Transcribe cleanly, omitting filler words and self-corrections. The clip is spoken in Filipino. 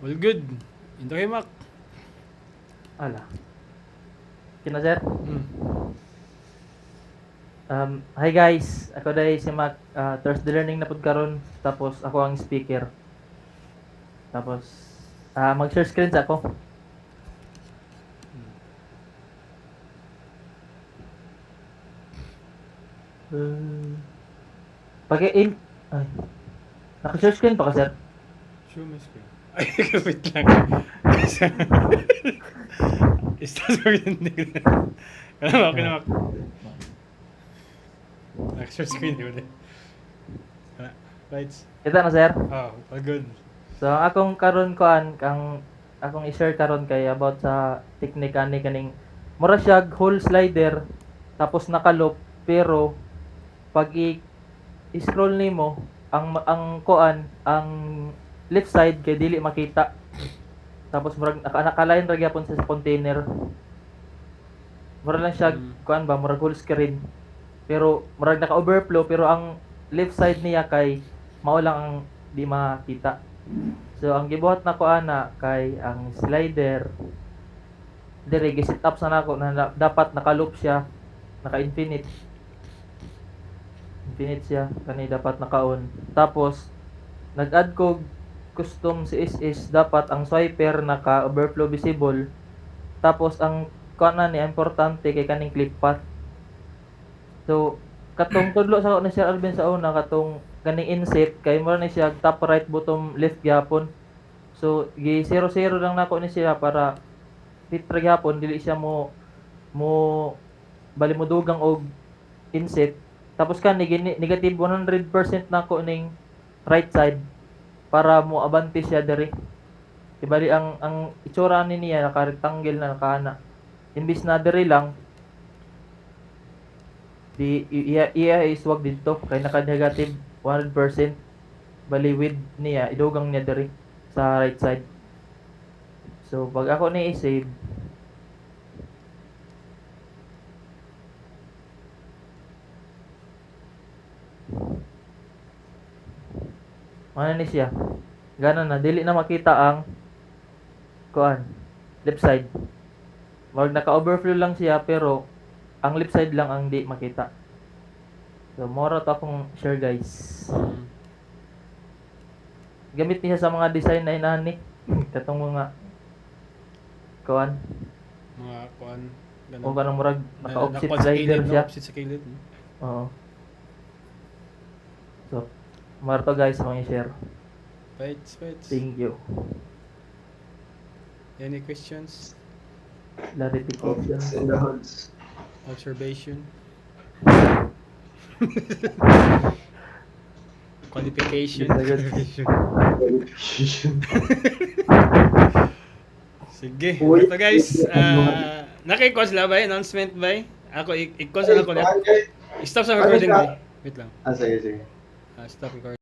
All good. Into kay Mac. Ala. Kina sir? Hmm. Hi guys, ako day si Mac. Thursday learning na pud karon. Tapos ako ang speaker. Tapos mag-share screen sa ako. Pag-in ay. Naka-share screen pa ka sir? Show my screen. Ay, wait lang. Start mo yun. Okay na Mac. Naka-share screen yun eh. Lights. Kita na sir. Oh, all good. So akong karon kuan kang akong i-share karon kay about sa technique ani kaning mura siya whole slider tapos nakaloop pero pag i-scroll nimo ang kuan ang left side kay dili makita. Tapos murag nakalain ra gyapon sa container. Mura lang siya kuan ba murag whole screen. Pero murag naka-overflow pero ang left side niya kay mao lang ang di makita. So ang gibuhat nako ana kay ang slider dire gi-set up sa nako na dapat naka-loop siya, naka-infinite. Infinite siya kani dapat naka-on. Tapos nag-add ko custom CSS dapat ang swiper naka-overflow visible. Tapos ang kuan ni importante kay kaning click path. So katong tudlo sa na Sir Alvin sa una katong kaning inset kay mo ni siya top right bottom left gyapon. So gi 0 lang nako ni siya para fit ra gyapon dili siya mo bali mo dugang og inset. Tapos kani negative 100% nako ning right side para mo abante siya diri. Ibali ang itsura ni niya naka-rectangle na nakana. Imbis na diri lang di iya is wag dito kay naka-negative 100%. Bali width niya idugang niya diri sa right side. So pag ako ni i-save ano ni siya gana na dili na makita ang kuan left side. Mag naka-overflow lang siya pero ang left side lang ang di makita. So mora to akong share guys. Gamit niya sa mga design na inani katong mga kuan Mga kuan. o kanang murag naka-offset Naka-offset slider siya. Offset sa kilid. Oo. So mora to guys akong i-share. Fights. Thank you. Any questions? Clarification. Observation? Qualification? Sige. Ito guys. Nakikon sila ba? Announcement ba? Ako, ikon sila ko na. Stop sa recording ba? Wait lang. Sige. Stop recording.